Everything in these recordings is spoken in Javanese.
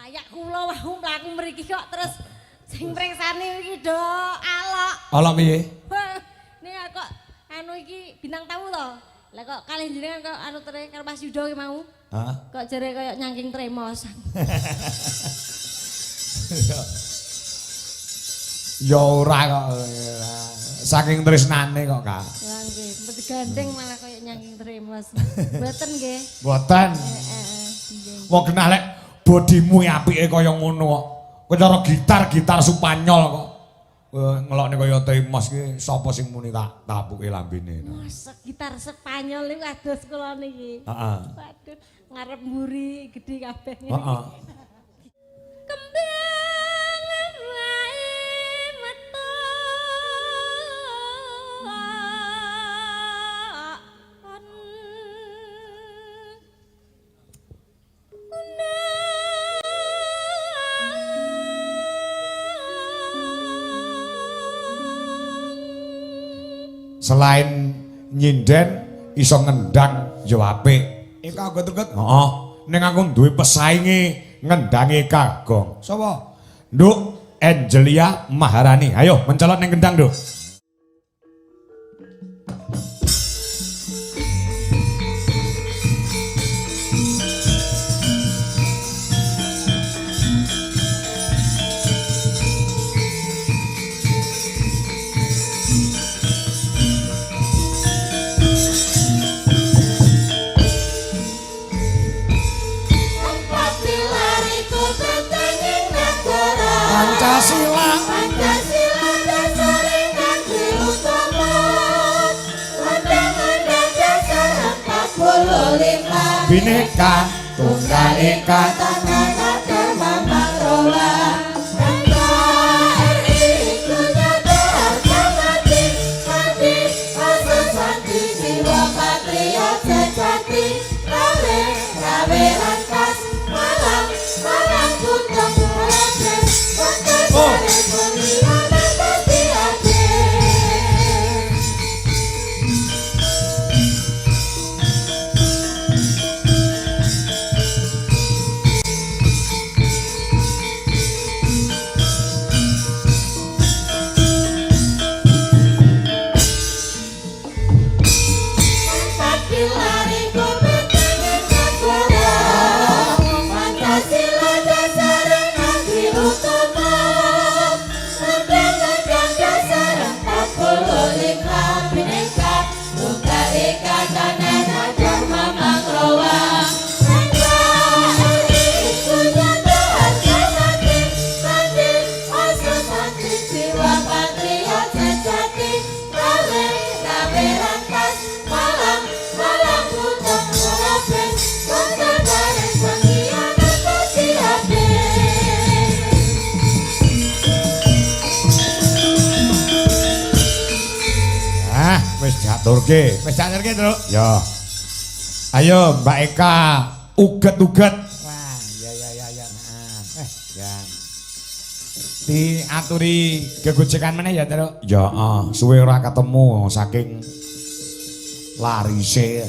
layak kula wau mlaku mriki kok terus sing prengsane iki do alok. Alok piye? Nih kok anu iki bintang tamu to. Lah kok kalih jenengan kok anu tere karo Mas Yudo ki mau. Heeh. Kok jare kaya nyangking tremos. Ya ora kok. Saking tresnane kok, Kak. Ya nggih, mesti gandeng malah kaya nyangking tremos. Mboten nggih. Mboten. Nggih. Wong genah lek bodimu apike kaya ngono kok. Kowe cara gitar Spanyol kok. Ngelokne kaya tremos ki sapa sing muni tak tapuke lambene. Mas gitar Spanyol niku ados kula niki. Heeh. Waduh, ngarep mburi gedhe kabeh. Heeh. Kembangan wae metu Selain nyinden iso ngendang yo apik. Iku aget-aget. Heeh. Ning aku duwe pesainge ngendange kagong. Sapa? Nduk Angelia Maharani. Ayo mencolot ning gendang, Nduk. Pancasila dasare negeri utama undang-undang dasar 45 Bhinneka Tunggal Ika tanah agama makrola NKRI itu nyata harga mati mati asal santi jiwa patriot sejati rawe rawe rangkas malang malang tutup proses Wis diaturke, Truk. Ya. Ayo Mbak Eka uget-uget. Wah, ya. Ya. Diaturi gegojekan meneh ya, Truk. Ya, suwe ora ketemu saking larise.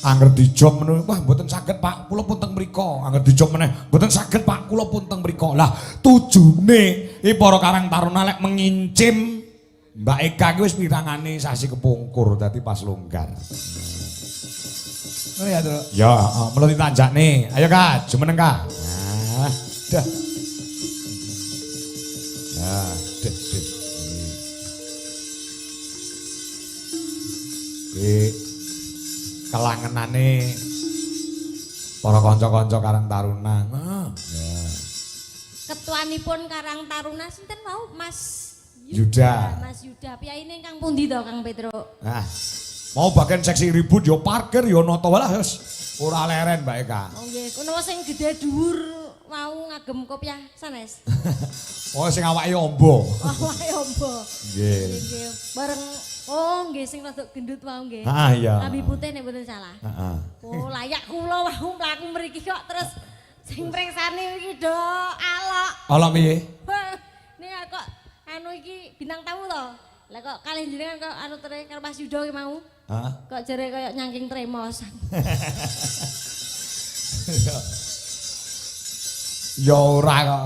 Angger dijom meneh, wah mboten saged Pak, kula pun teng mriko. Angger dijom meneh, mboten saged Pak, kula pun teng mriko. Lah, tujune para Karang Taruna lek mengincim Mbak Eka ki wis pirangane sasi kepungkur dadi pas longgar. Ngono ya, Truk? Ya, melu ditanjakne. Ayo, Kak, jumeneng, Kak. Nah, dah. Ya, deh. Iki kelangenane para kanca-kanca Karang Taruna. Ya. Ketuanipun Karang Taruna sinten mau Mas Yuda. Mas Yuda, piyaine Kang pundi to Kang Petro? Nah, mau bagian seksi ribut yo parkir yo noto walah wis ora leren Mbak Eka. Oh nggih, kono sing gedhe dhuwur mau ngagem kopiah sanes. Oh sing awake ombo. Awake ombo. Nggih. Nggih, bareng oh nggih sing rada gendut mau nggih. Heeh iya. Lambi putih nek mboten salah. Heeh. Oh layak kula wau mlaku mriki kok terus sing prengsane iki do alok. Alok piye? Nih kok anu iki bintang tamu to. Lah kok kalih jenengan kok anu tere karo Mas Yudo ki mau. Heeh. Kok jare kaya nyangking tremos. Ya ora kok.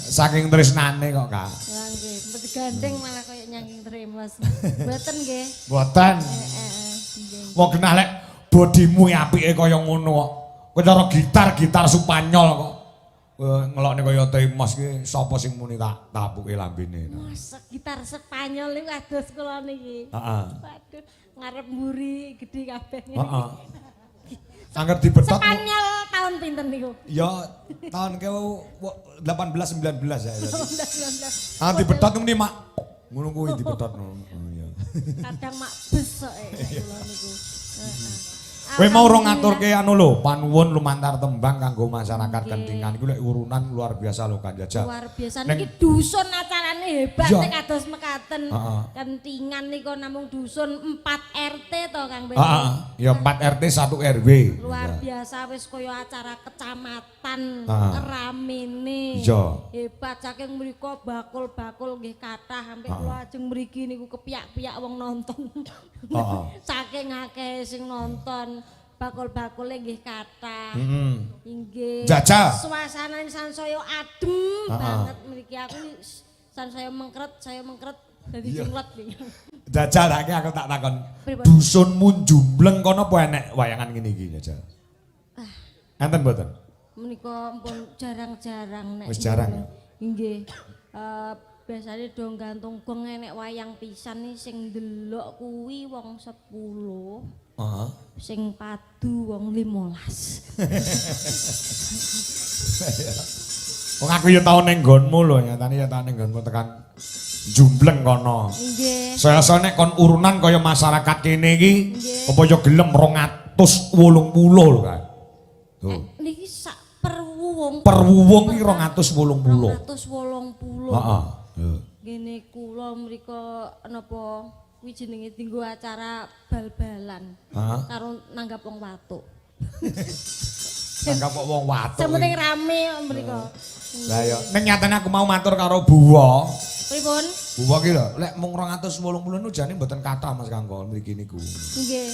Saking tresnane kok, Kak. Lah nggih, mesti gandeng malah kaya nyangking tremos. Mboten nggih. Mboten. Nggih. Wong genah lek bodimu apike kaya ngono kok. Kowe cara gitar Spanyol kok. Ngelokne kaya Temos ki sapa sing muni tak tapuke lambene. Mosok gitar Spanyol niku kados kula niki. Heeh. Waduh, ngarep mburi gedhe kabeh. Heeh. Angger dibetot. Spanyol tahun pinten niku? Ya tahun ke 18 19 ya. 19. Ah dibetot muni mak. Ngono kuwi dibetot. Oh iya. Kadang mak besok kula niku. Heeh. Kowe mau ora ngaturke anu lho, panuwun lumantar tembang kanggo masyarakat Kentingan iku lek urunan luar biasa lho Kan Jajah. Luar biasa niki dusun acarane hebat Ya. nek kados mekaten. Heeh. Kentingan niku namung dusun 4 RT to Kang Beto. Heeh, ya 4 RT 1 RW. Luar biasa wis kaya acara kecamatan Heeh. ramene. Iya. Hebat saking mriku bakul-bakul nggih kathah sampai Heeh. kula ajeng mriki niku kepiyak-piyak wong nonton. Heeh. Saking akeh sing nonton bakul-bakule nggih kathah. Heeh. Inggih. Jajah. Suasanane sansaya adem banget mriki aku sansaya mengkret dadi jenglet iki. Jajal lagi aku tak takon. Pripun? Dusunmu jumbleng kono apa enek wayangan ngene iki Jajal? Enten mboten? Menika pun jarang-jarang nek. Wis jarang ya? Nggih. Biasanya do gantung gong enek wayang pisan nih sing ndelok kuwi wong 10. Heeh. Sing padu wong 15. Wong aku ya tau ning nggonmu lho, nyatane ya tau ning nggonmu tekan jumbleng kono. Nggih. Saya nek kon urunan kaya masyarakat kene iki Nggih. apa ya gelem 280 lho kan. Tuh. Niki sak perwuwung. Perwuwung iki 280. 280. Heeh. Yo. Gene kula mriko napa kuwi jenenge dienggo acara bal-balan Heeh. karo nanggap wong watuk. Anggap kok wong watuk. Sementing rame mriko. Lah ya, ning nyatane aku mau matur karo Buwa. Pripun? Buwa ki lho, lek mung 280 nu jane mboten kathah Mas Kangko mriki niku. Nggih.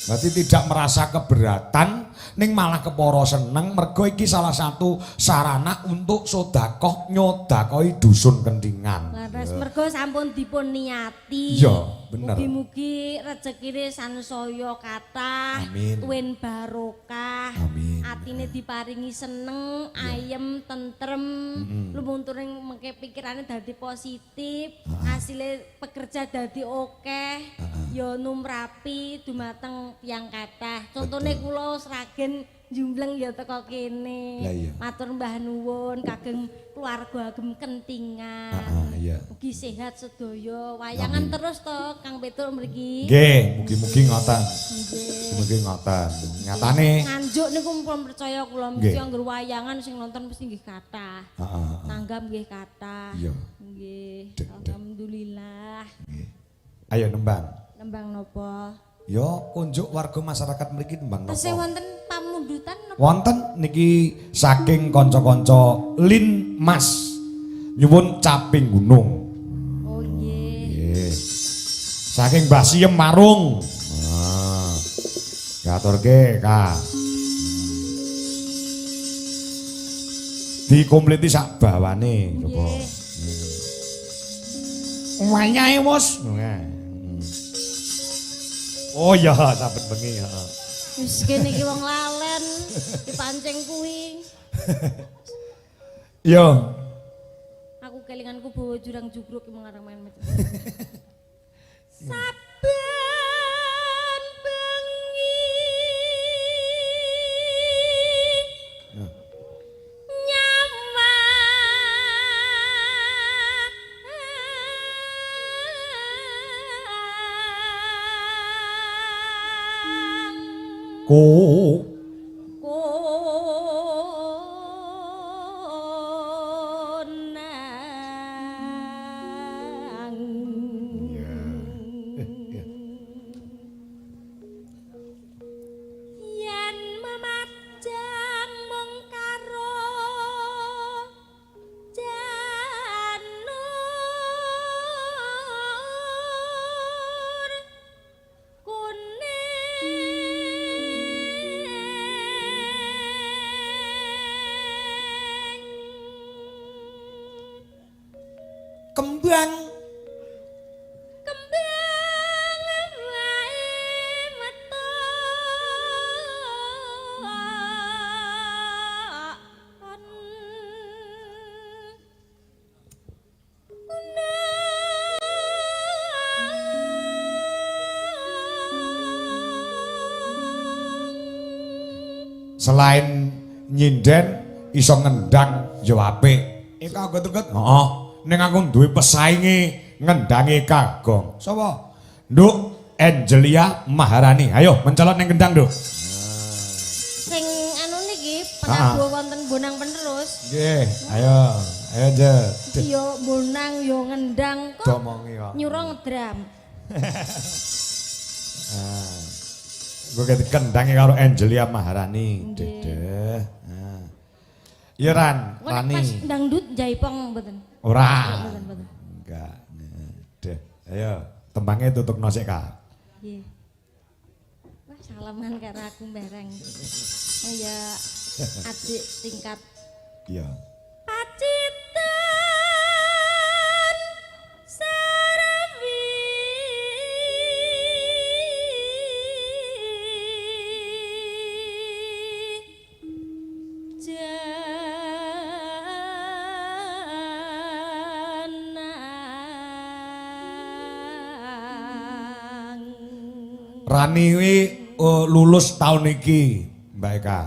Berarti tidak merasa keberatan, ning malah keporo seneng mergo iki salah satu sarana untuk sodakoh nyodakoi dusun Kentingan. Laras mergo sampun dipun niati. Iya, bener. Mugi-mugi rezekine sansaya kathah, Amin. tuwin barokah. Amin. Atine diparingi seneng, ayem, tentrem, lumunturing mengke pikirane dadi positif, hasilé pekerja dadi akeh, ya numrapi dumateng tiyang kathah. Contone kula sragen jumbleng ya teko kene. Lah iya. Matur mbah nuwun kagem keluarga agem Kentingan. Iya. Mugi sehat sedaya. Wayangan terus to Kang Petul mriki. Nggih, mugi-mugi ngoten. Nggih. Mugi ngoten. Nyatane Nganjuk niku pun percaya kula Nggih. mesti angger wayangan sing nonton mesti nggih kathah. heeh. Nanggam nggih kathah. Iya. Nggih. Dek. Alhamdulillah. Nggih. Ayo nembang. Nembang napa? Yo kunjuk warga masyarakat mriki tembang Tesih napa? wonten pamundutan napa? Wonten niki saking kanca-kanca Lin Mas nyuwun caping gunung. Oh nggih. Nggih. Saking Mbah Siem Marung. Nah. Ngaturke, Kak. Dikompleti sak bawane coba. Nggih. Wayahe wos. Oh iya, saben bengi ya. Wis kene iki wong lalen dipancing kuwi. Yo. Aku kelinganku bawa jurang jugruk ki mengarang main macam. Saben bengi nyawa Ko yen memajang mung karo janur kembang wae metu selain nyinden iso ngendang yo apik. Eka geget. Heeh. Ning aku duwe pesainge ngendange kagong. Sapa? Nduk Angelia Maharani. Ayo mencolot ning gendang, Nduk. Sing anu niki penabuh wonten Bonang penerus. Nggih, ayo. Ayo, Jet. Yo bonang yo ngendang kok. Domongi kok. Nyuruh ngedram. Gue kendangi karo Angelia Maharani. Dedeh. Iya Ran, Rani. Pas dangdut jaipong mboten. Ora. Mboten. Enggak. Deh. Ayo, tembangnya tutuk nosek Kak. Nggih. Wah, salaman karo aku bareng. Oh ya, adik tingkat. Iya. Pacitan Sarawi Janang Rani wi lulus tahun iki, Mbak Eka.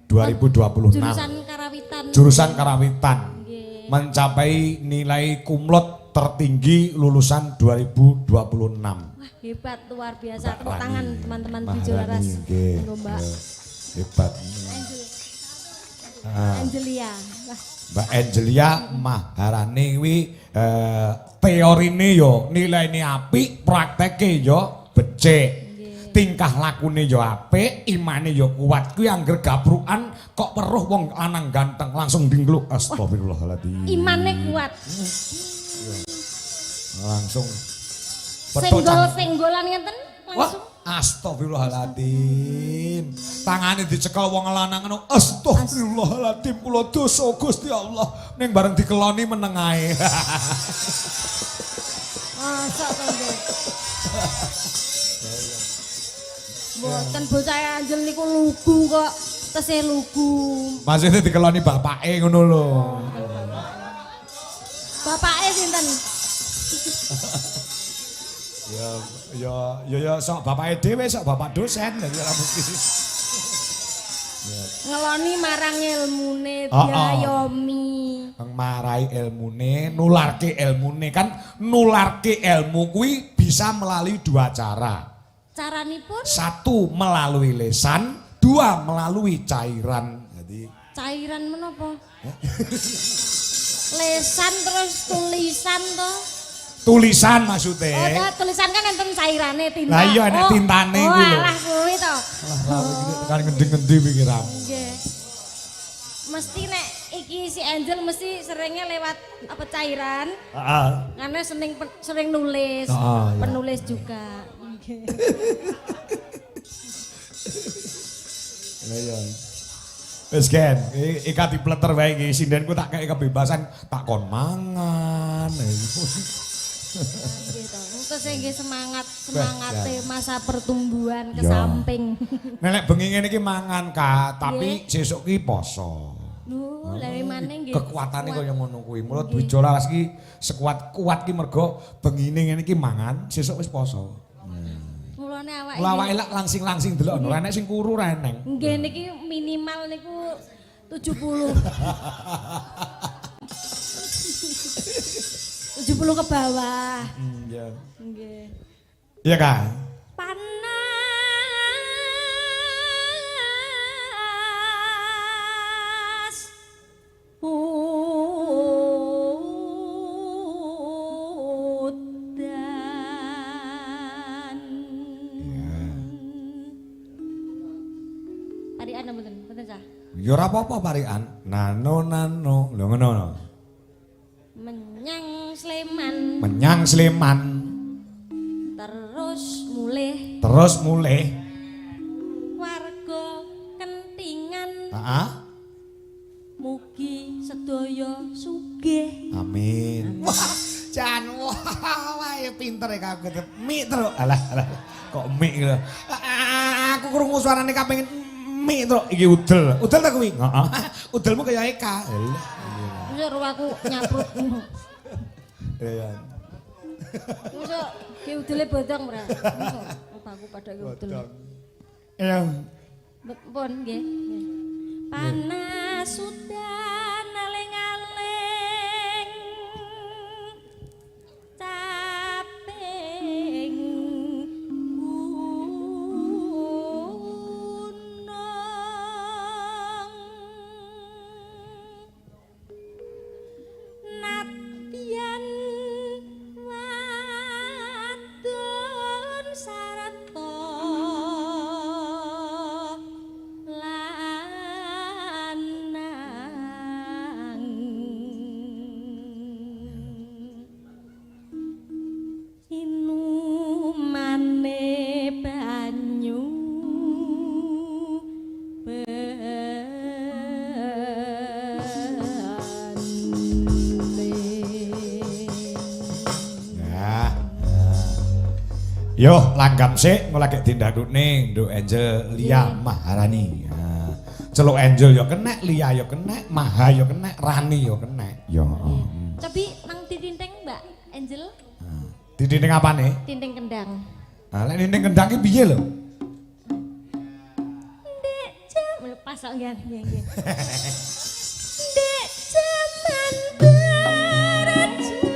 2026. jurusan karawitan. Jurusan Karawitan. Nggih. Mencapai nilai kumlot tertinggi lulusan 2026. Wah, hebat luar biasa. Tepuk Rani. tangan teman-teman di Maharani, Jolaras. nggih. Monggo, Mbak. Hebat. Angelia. Wah, Mbak Angelia Maharani wi teorine yo nilaine apik, prakteke yo becik. Tingkah lakune yo apik, imane yo kuat. Kuwi angger gabrukan kok weruh wong lanang ganteng langsung dingkluk. Astagfirullahaladzim. imane kuat. Langsung Senggol-senggolan ngeten Wah, langsung. astagfirullahaladzim. Tangane dicekel wong lanang ngono. Astagfirullahaladzim. Kula dosa Gusti Allah. Ning bareng dikeloni meneng ae. Masa to, Nggih. Mboten bocah Angel niku lugu kok. Tesih lugu. Maksudnya dikeloni bapake ngono lho. Bapake sinten? Ya sok bapake dhewe sok bapak dosen dadi ora mesti. Ngeloni marang ilmune Oh, oh. diayomi. Marai ilmune, nularke ilmune kan nularke ilmu kuwi bisa melalui dua cara. Caranipun Satu melalui lesan, dua melalui cairan. Jadi cairan menapa? Lesan terus tulisan to. tulisan Oh, maksudnya. tulisan kan enten cairane tinta. Lah iya enek tintane kuwi lho. Alah kuwi to. Lah tekan ngendi-ngendi pikiranmu. Nggih. Mesti nek iki si Angel mesti seringnya lewat apa cairan. Heeh. Karena sering nulis. Oh, iya. Penulis juga. Nggih. Lah iya. Wis Gen, iki dipleter wae iki sindenku tak kei kebebasan tak kon mangan. Nggih to. Terus nggih semangate Gen. masa pertumbuhan ke Ya. samping. Nenek bengi ngene iki mangan Kak, tapi sesuk ki poso. Lho, lha maneh nggih. Kekuatane kaya ngono kuwi. Mula Dwijolas ki sekuat-kuat ki mergo bengine ngene iki mangan, sesuk wis poso. Mulane awake. Mula awake lak langsing-langsing delok ora enek sing kuru ra eneng. Nggih niki minimal niku 70. 70 ke bawah. Iya. Nggih. Iya Kak. Panas. Udan. Tarian mboten, mboten Cah. Ya ora apa-apa parikan. Nano. Lho ngono. Menyang Sleman. Menyang Sleman. Terus mulih Terus mulih. warga kentingan. Heeh. Mugi sedaya sugih. Amin. Wah, Jan, wah ya pinter ya kaget. Mik terus. Alah, kok mik gitu. Aku krungu suarane kapengin mik terus. Iki udel. Udel ta kuwi? Heeh. Udelmu kaya Eka. Suruh aku nyaprut. Iya. Masa ki udele bodong ora? Masa aku pada ki udel. Iya. Pun nggih. Panas sudan aling-aling caping gunung nadyan wadon sarata Yo, langgam sik ngolake dindakune Nduk Angel Lia Maharani. Nah, celuk Angel yo kenek, Lia yo kenek, Maha yo kenek, Rani yo kenek. Yo. Tapi nang ditinteng Mbak Angel? Ditinteng apane? Tinteng kendang. Ah, lek tinteng kendang ki piye lho? Ndek jam pas kok nggih. Ndek jaman berajang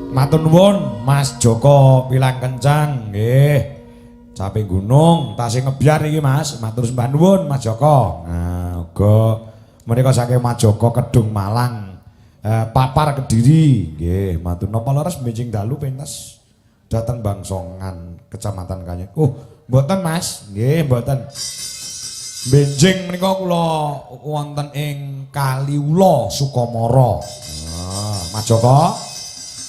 Matur nuwun Mas Joko Pilang Kencang nggih. Caping gunung, tasih ngebyar iki Mas. Matur sembah nuwun Mas Joko. Nah, uga menika saking Mas Joko Kedung Malang. Papar Kediri nggih. Matur napa leres benjing dalu pentas dateng Bangsongan Kecamatan Kanyen. Oh, mboten Mas. Nggih, mboten. Benjing menika kula wonten ing Kaliula Sukamara. Nah, Mas Joko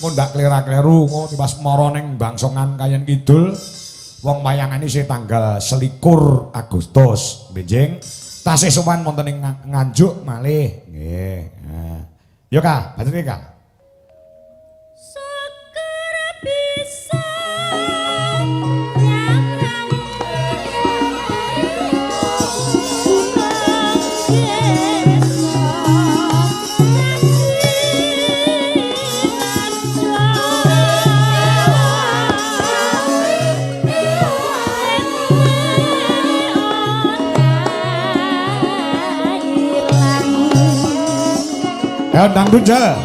ndak klera-kleru ngono tiwas mara ning Bangsongan Kayen Kidul wong wayangane sing tanggal 21 Agustus benjing tasih sowan wonten ing Nganjuk malih nggih. Nah. Yo Kak, batene Kak. Ya dangdut jal.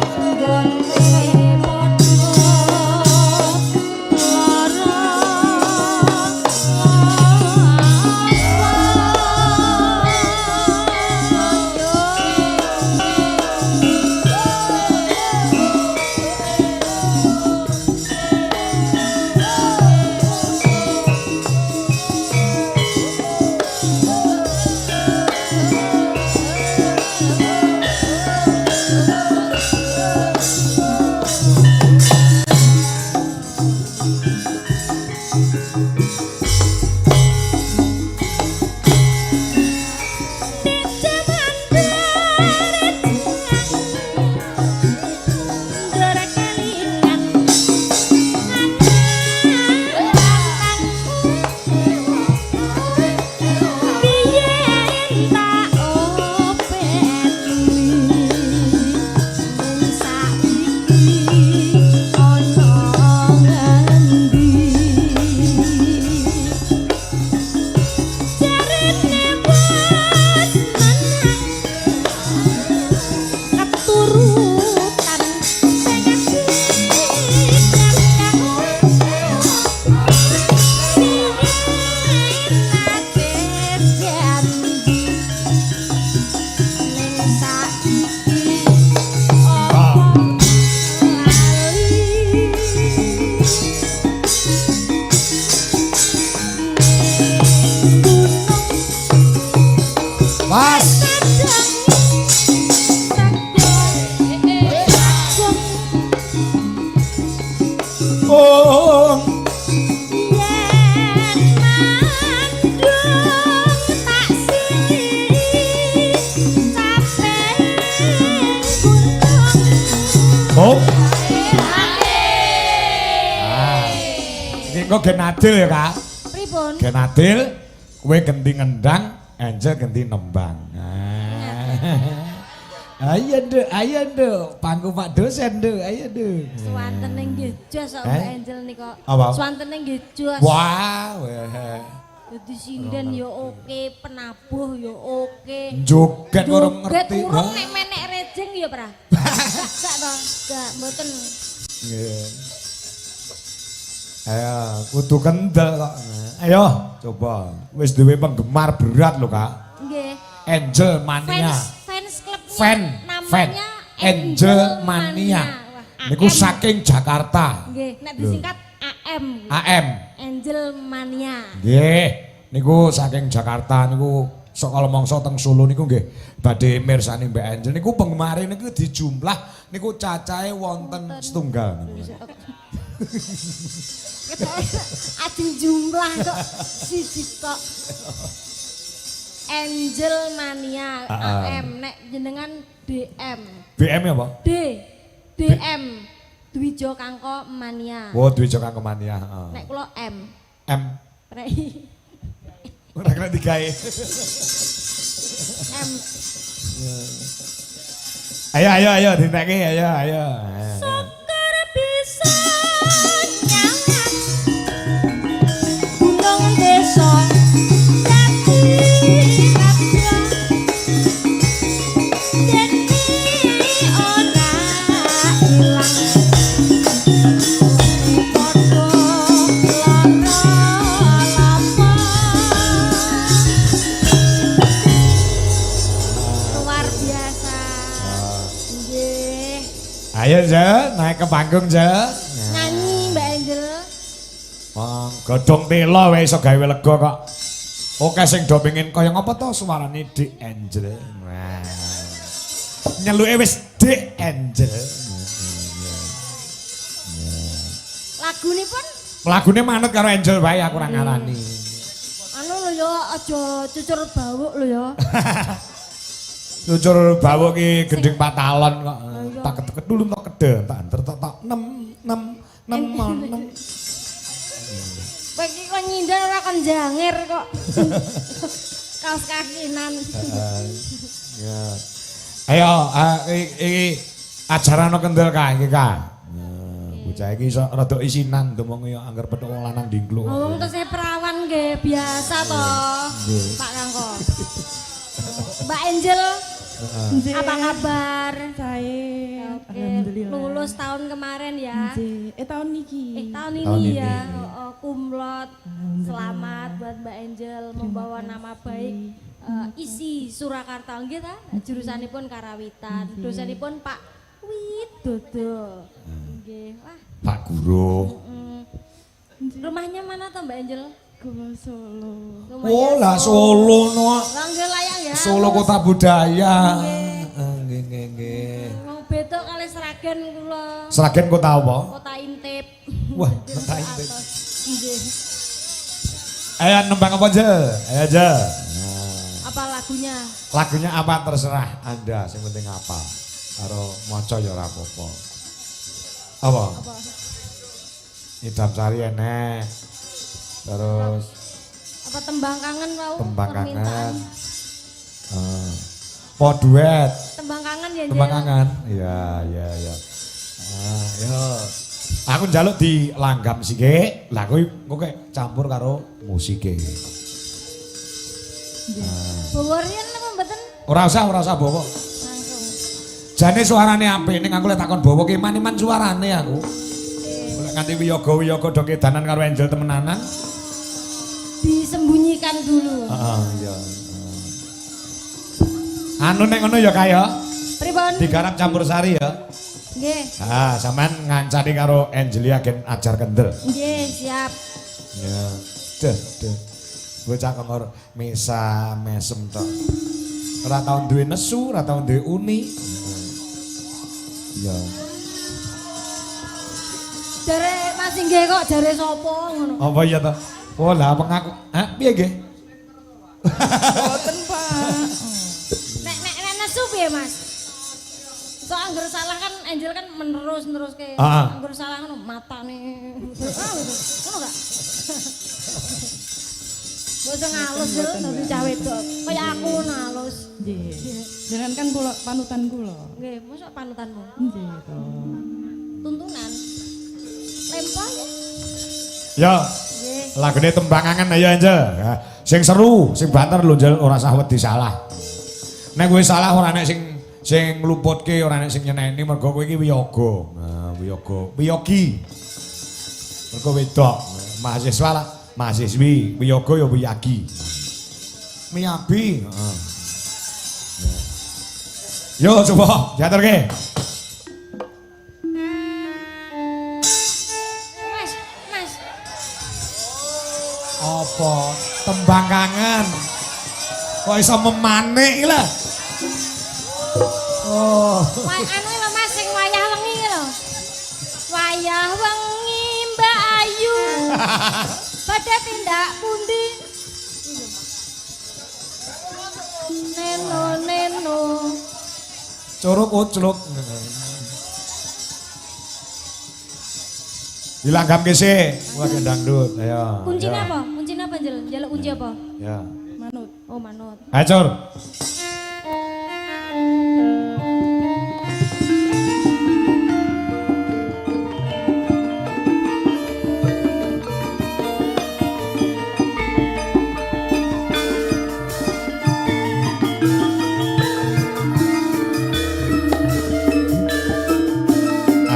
gen adil ya, Kak. Pripun? Gen adil, kowe ganti ngendang, Angel ganti nembang. Ayo Nduk, pangku Pak dosen Nduk, ayo Nduk. Swanten nggih jos kok Mbak Angel nika. Apa? Swanten nggih jos. Wah, Dadi sinden ya oke, penabuh ya oke. joget kurang ngerti. Urung nek menek rejeng ya, Pra. Sak to, gak mboten. Nggih. Ayo, kudu kendel kok. Ayo, coba. Wis duwe penggemar berat lho, Kak. Nggih. Angel Mania. Fans klubnya Fan, namanya Angel Mania. Wah, Niku AM. saking Jakarta. Nggih, nek disingkat AM. AM. Angel Mania. Nggih, niku saking Jakarta niku saka mangsa teng Solo niku nggih badhe mirsani Mbak Angel niku penggemar niku dijumlah niku cacahe wonten setunggal. Ajeng jumlah kok siji tok. Angel Mania AM nek jenengan DM. BM ya, Pak? DM Dwijo Kangko Mania. Oh, Dwijo Kangko Mania, heeh. Nek kula M. M. Prei. Ora kena digawe. M. Ayo dineki ayo. Sokar bisa nyangat gunung desa dadi raja dadi ora ilang padha lara lapa luar biasa nggih. Ayo, Ja, naik ke panggung, Ja. Nyanyi Mbak Angel. Wong godhong tela wae iso gawe lega kok. Oke sing do pengin kaya ngapa to suarane Dik Angel. Wah. Nyeluke wis Dik Angel. Lagunipun Lagune manut karo Angel wae aku ora ngarani. anu lho ya aja cucur bawuk lho ya. Cucur bawuk ki gending patalon kok. Tak ketek dulu tak kede, tak anter tak 6. Kowe iki kok nyindan ora kon jangir kok. Kaos kakinan. Ya. Ayo, iki acara no kendel kae iki, Kak. Bocah iki iso rada isinan domong ya anggar petuk wong lanang dingkluk. Wong tesih perawan nggih biasa to. Pak Kangko. Mbak Angel, apa kabar? Saya Oke, alhamdulillah. lulus tahun kemarin ya. Tahun niki. Tahun Tahun ini ini. ya, kumlot. Selamat buat Mbak Angel membawa nama baik. Isi Surakarta nggih ta? Jurusanipun Karawitan, dosenipun Pak Widodo. Nggih. Wah, Pak Guru. rumahnya mana toh Mbak Angel? Gua Solo. Rumahnya Oh lah Solo no. Nggih layak ya. Solo kota budaya. Nggih. Mau beto kali Sragen kula. Sragen kota apa? Kota Intip. Wah, kota Intip. Nggih. Ayo nembang apa aja? Ayo aja. Apa lagunya? Lagunya apa terserah Anda, yang penting apa. Karo maca ya ora apa-apa. Apa? Idam Sari enek. Terus Apa tembang kangen mau? tembang Permintaan. kangen. Po duet. Tembang kangen ya. Tembang Angel? kangen. Iya. Yo. Aku njaluk di langgam sike. Lah kowe kok campur karo musike. Baworian apa mboten? Ora usah bawa. Langsung. Jane suarane apik ning aku lek takon bawa ki man-man suarane aku. Lek nganti wiyaga-wiyaga do kedanan karo Angel temenanan. Disembunyikan dulu. Heeh, iya. Anu nek ngono ya kaya Pripun? digarap campur sari ya. Nggih. Ah, sampean ngancani karo Angelia gen ajar kendel. Nggih, siap. Ya. Deh. Bocah kongor mesa mesem tok. Ora tau duwe nesu, ora tau duwe uni. Ya. Jare Mas nggih kok jare sapa ngono. Apa ya to? Oh lah pengaku. Hah, piye nggih? Boten, Pak. Nek nesu piye Mas? So anggur salah kan Angel kan menerus ke. Anggur salah kan matane. Ngono gak? Bocah ngalus yo dadi cah wedok. Kaya aku ngalus. Nggih. Jenengan kan kula panutan kula. Nggih, mosok panutanmu. Nggih to. Tuntunan. Lempar ya. Ya. Nggih. Lagune tembangangan ayo Angel. Ya, sing seru, sing banter lho Angel ora usah wedi salah. Nek kowe salah ora nek sing ngluputke ora nek sing nyeneni mergo kowe iki wiyaga. Nah, wiyogi. Mergo wedok, mahasiswa lah, mahasiswi, wiyaga ya wiyagi. Miyabi, heeh. Yo coba diaturke. Mas. Apa tembang kangen? Kok iso memanik lho. Oh. Anu lho Mas sing wayah wengi lho. Wayah wengi Mbak Ayu. Pada tindak pundi? Neno. Curug ucluk. Dilanggam kese, lagi dangdut. Ayo. Kuncine apa? Kuncine apa Jel? Jaluk kunci apa? Ya. Manut. Oh manut. Acur.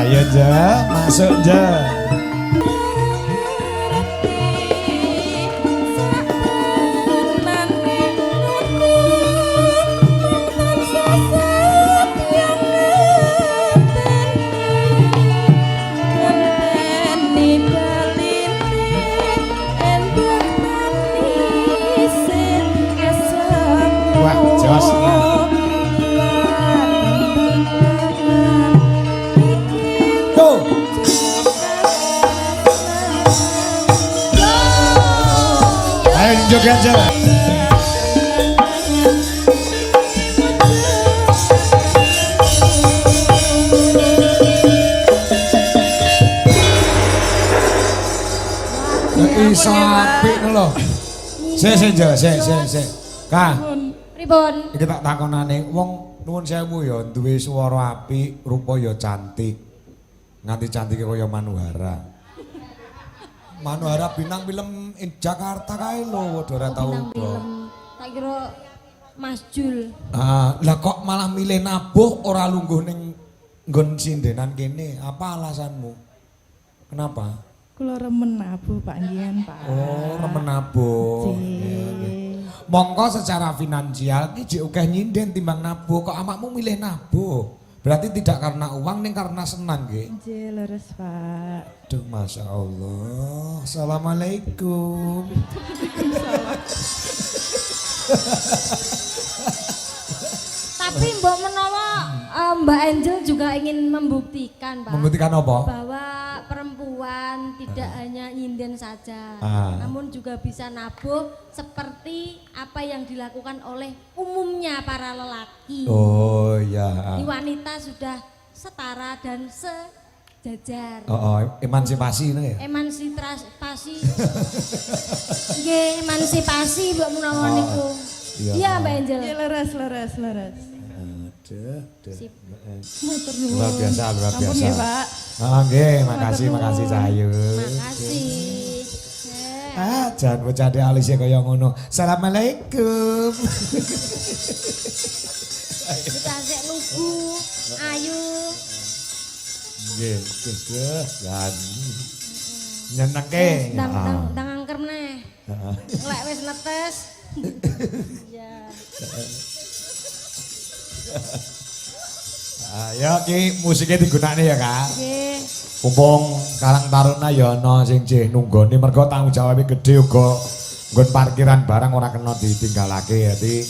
Ayo Ja, masuk Ja. Wah, jos. Go. Ayo joget Ja. Iso apik lho. Sik Ja, sik. Kah, Pripun? iki tak takonane, wong nuwun sewu ya duwe swara apik, rupa ya cantik. Nganti cantike kaya Manuhara. Manuhara bintang film Jakarta kae lho, padha ora tau. Bintang film. Tak kira Mas Jul. Lah kok malah milih nabuh ora lungguh ning nggon sindenan kene? Apa alasanmu? Kenapa? Kula remen nabuh Pak Ngian, Pak. Oh, remen nabuh. Mongko secara finansial ki jek akeh nyinden timbang nabuh. Kok amakmu milih nabuh? Berarti tidak karena uang ning karena senang nggih. Nggih, leres Pak. Duh, Masya Allah. Assalamualaikum. Tapi mbok menawa Mbak Angel juga ingin membuktikan, Pak. Membuktikan apa? Bahwa perempuan tidak hanya nyinden saja, namun juga bisa nabuh seperti apa yang dilakukan oleh umumnya para lelaki. Oh iya. Di wanita sudah setara dan sejajar. Oh, emansipasi ini ya? Emansipasi. Nggih, emansipasi mbok menawa niku. Iya, Mbak Angel. Nggih, leres. Aduh. Sip. Luar biasa. Ampun nggih, Pak. Nggih, makasih Cahayu. Makasih. Jangan bocah de alisnya kaya ngono. Assalamualaikum. Kita sik lugu. Ayu. Nggih, dan nyenengke. Ndang angker meneh. Lek wis netes. Ya. Ya ki musiknya digunakne ya Kak. Nggih. Mumpung Karang Taruna ya ana sing jeh nunggoni mergo tanggung jawabe gedhe uga nggon parkiran barang ora kena ditinggalake jadi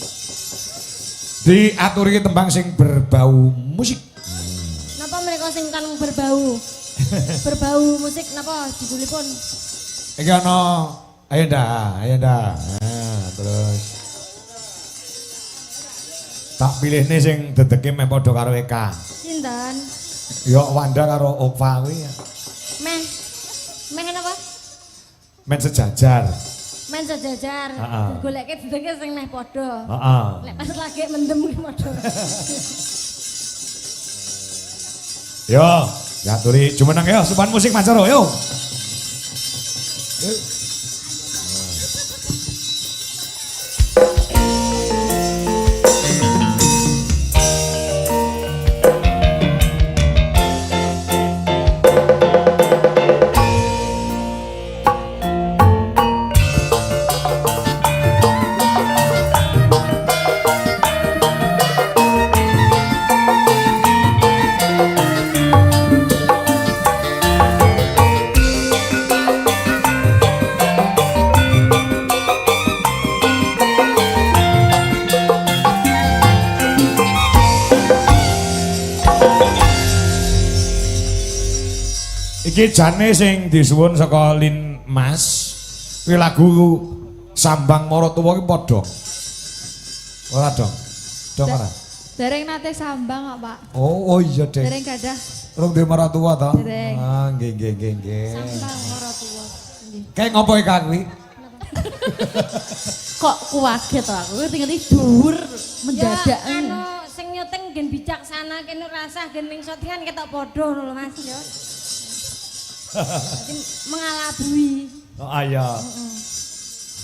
diaturi tembang sing berbau musik. Napa mereka sing kan berbau? Berbau musik napa judulipun? Iki ana ayo ndak. Nah, terus Tak pilihne sing dedeke meh padha karo Eka. Sinten? Ya Wanda karo Ova kuwi ya. Meh napa? Men sejajar. Men sejajar. Heeh. Goleke dedeke sing meh padha. Heeh. Lek pas lagi mendem ki padha. Yo, diaturi jumeneng yo sopan musik Mancoro yo. Iki jane sing disuwun saka Lin Mas. Kuwi lagu Sambang Maratuwa ki padha. Ora dong. Dong ora. Dereng nate sambang kok, Pak. Oh iya deh. Dereng gadah Rung duwe maratuwa to? Dereng. Ah nggih nggih. sambang maratuwa. Nggih. Kayak ngopo Eka kuwi? Kok kuwaget to aku tinggal dhuwur mendadak. Ya anu sing nyuting gen bijaksana kene rasah gen ning syutingan ketok padha lho Mas ya. Jadi mengalabui. Oh iya.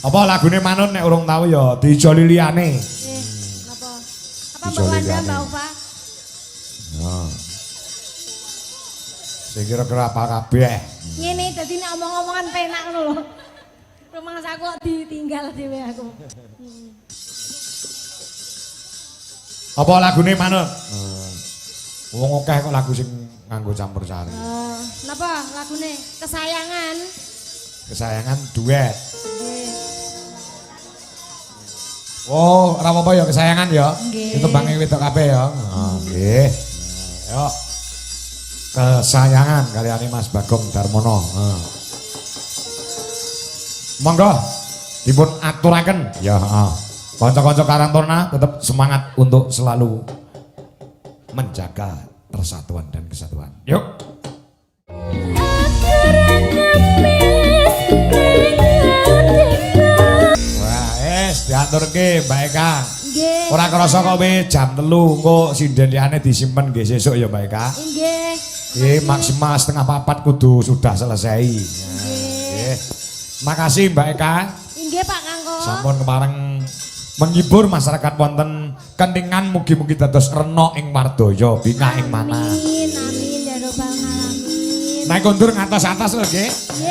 Apa lagune Manun nek urung tau ya dijoli liyane. Napa? Apa Bisa Mbak Wanda liane. Mbak Ufa? Nah. Sing kira-kira apa kabeh. Ngene dadi nek omong-omongan penak ngono lho. Rumah aku kok ditinggal dhewe aku. Apa lagune Manun? Wong akeh kok lagu sing nganggo campur sari. Napa lagune kesayangan? Kesayangan duet. Nggih. Oh, ora apa-apa ya kesayangan ya. Nggih. Itu bange wedok kabeh ya. Nggih. Yo. Kesayangan kalian Mas Bagong Darmono. Monggo dipun aturaken ya, heeh. Kanca-kanca Karangtaruna tetap semangat untuk selalu menjaga persatuan dan kesatuan. Yuk. Wah, diaturke Mbak Eka. Nggih. Ora krasa kok wis jam 3 engko sinden liyane disimpen nggih sesuk ya Mbak Eka. Nggih. Maksimal setengah 4 kudu sudah selesai. Nggih. Makasih Mbak Eka. Nggih Pak Kangko. Sampun kepareng menghibur masyarakat wonten Kentingan mugi-mugi dados rena ing Mardaya, bingah ing manah. Amin, amin ya robbal alamin. Naik kondur ngatas-atas lho nggih. Nggih